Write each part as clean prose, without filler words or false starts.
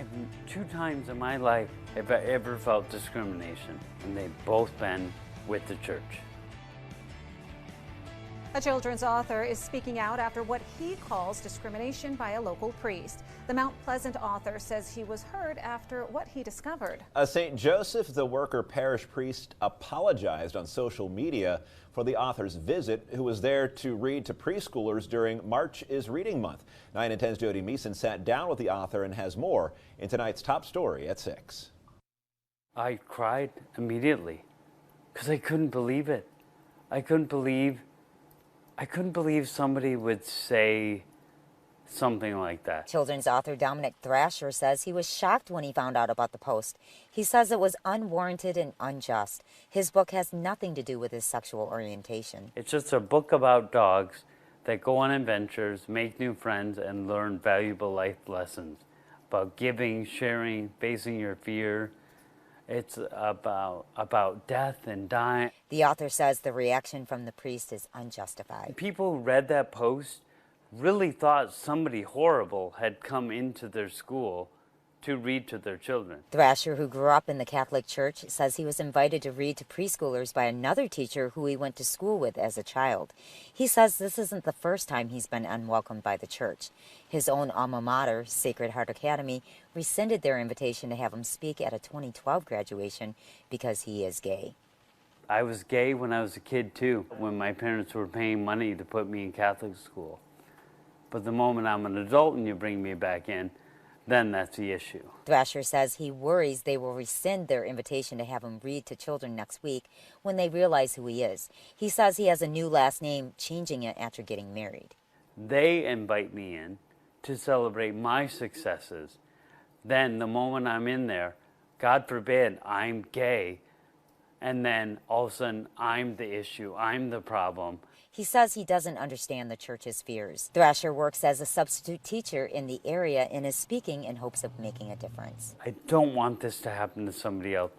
I've two times in my life have I ever felt discrimination, and they've both been with the church. A children's author is speaking out after what he calls discrimination by a local priest. The Mount Pleasant author says he was hurt after what he discovered. A St. Joseph the Worker parish priest apologized on social media for the author's visit, who was there to read to preschoolers during March is Reading Month. 9 and 10's Jody Meeson sat down with the author and has more in tonight's top story at 6. I cried immediately because I couldn't believe it. I couldn't believe somebody would say something like that. Children's author Dominic Thrasher says he was shocked when he found out about the post. He says it was unwarranted and unjust. His book has nothing to do with his sexual orientation. It's just a book about dogs that go on adventures, make new friends, and learn valuable life lessons about giving, sharing, facing your fear. It's about death and dying. The author says the reaction from the priest is unjustified. People who read that post really thought somebody horrible had come into their school to read to their children. Thrasher, who grew up in the Catholic Church, says he was invited to read to preschoolers by another teacher who he went to school with as a child. He says this isn't the first time he's been unwelcomed by the church. His own alma mater, Sacred Heart Academy, rescinded their invitation to have him speak at a 2012 graduation because he is gay. I was gay when I was a kid too, when my parents were paying money to put me in Catholic school. But the moment I'm an adult and you bring me back in, then that's the issue. Thrasher says he worries they will rescind their invitation to have him read to children next week when they realize who he is. He says he has a new last name, changing it after getting married. They invite me in to celebrate my successes. Then the moment I'm in there, God forbid I'm gay, and then all of a sudden I'm the issue, I'm the problem. He says he doesn't understand the church's fears. Thrasher works as a substitute teacher in the area and is speaking in hopes of making a difference. I don't want this to happen to somebody else.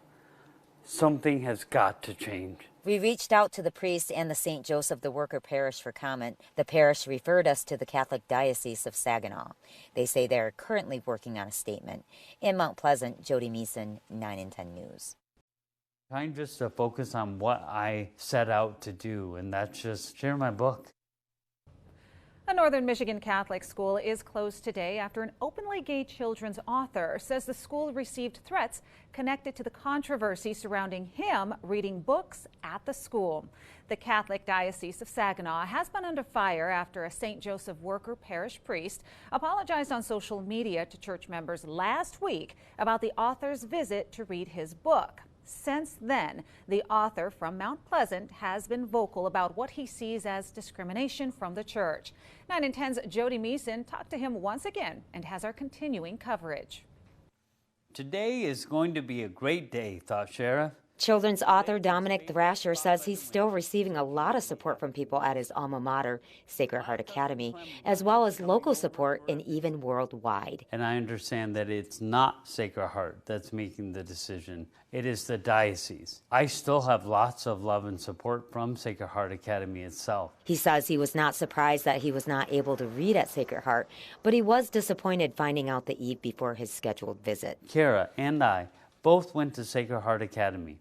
Something has got to change. We reached out to the priest and the St. Joseph the Worker parish for comment. The parish referred us to the Catholic Diocese of Saginaw. They say they are currently working on a statement. In Mount Pleasant, Jody Meeson, 9 and 10 News. Trying just to focus on what I set out to do, and that's just share my book. A Northern Michigan Catholic school is closed today after an openly gay children's author says the school received threats connected to the controversy surrounding him reading books at the school. The Catholic Diocese of Saginaw has been under fire after a St. Joseph Worker parish priest apologized on social media to church members last week about the author's visit to read his book. Since then, the author from Mount Pleasant has been vocal about what he sees as discrimination from the church. 9 and 10's Jody Meeson talked to him once again and has our continuing coverage. Today is going to be a great day, thought Sheriff. Children's author Dominic Thrasher says he's still receiving a lot of support from people at his alma mater, Sacred Heart Academy, as well as local support and even worldwide. And I understand that it's not Sacred Heart that's making the decision. It is the diocese. I still have lots of love and support from Sacred Heart Academy itself. He says he was not surprised that he was not able to read at Sacred Heart, but he was disappointed finding out the eve before his scheduled visit. Kara and I both went to Sacred Heart Academy.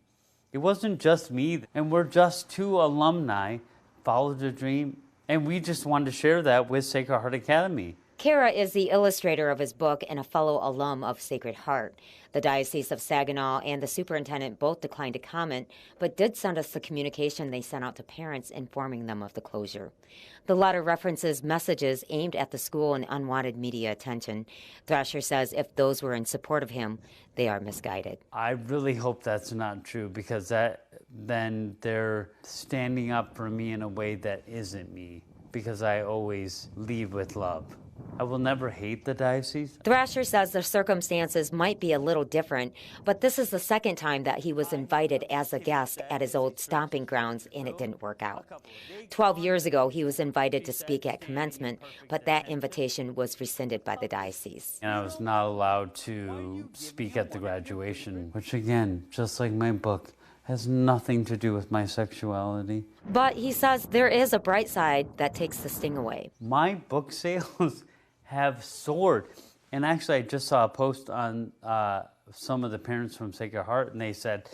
It wasn't just me, and we're just two alumni, followed a dream, and we just wanted to share that with Sacred Heart Academy. Kara is the illustrator of his book and a fellow alum of Sacred Heart. The Diocese of Saginaw and the superintendent both declined to comment, but did send us the communication they sent out to parents informing them of the closure. The letter references messages aimed at the school and unwanted media attention. Thrasher says if those were in support of him, they are misguided. I really hope that's not true, because then they're standing up for me in a way that isn't me, because I always lead with love. I will never hate the diocese. Thrasher says the circumstances might be a little different, but this is the second time that he was invited as a guest at his old stomping grounds, and it didn't work out. 12 years ago, he was invited to speak at commencement, but that invitation was rescinded by the diocese. And I was not allowed to speak at the graduation, which again, just like my book, has nothing to do with my sexuality. But he says there is a bright side that takes the sting away. My book sales have soared. And actually, I just saw a post on some of the parents from Sacred Heart, and they said,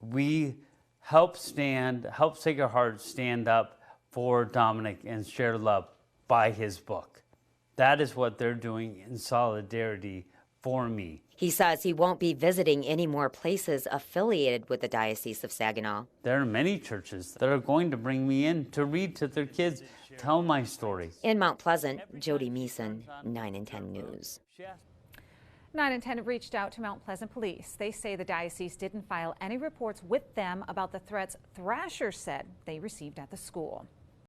we help Sacred Heart stand up for Dominic and share love by his book. That is what they're doing in solidarity for me. He says he won't be visiting any more places affiliated with the Diocese of Saginaw. There are many churches that are going to bring me in to read to their kids, tell my story. In Mount Pleasant, Jody Meeson, 9 and 10 News. 9 and 10 reached out to Mount Pleasant Police. They say the diocese didn't file any reports with them about the threats Thrasher said they received at the school.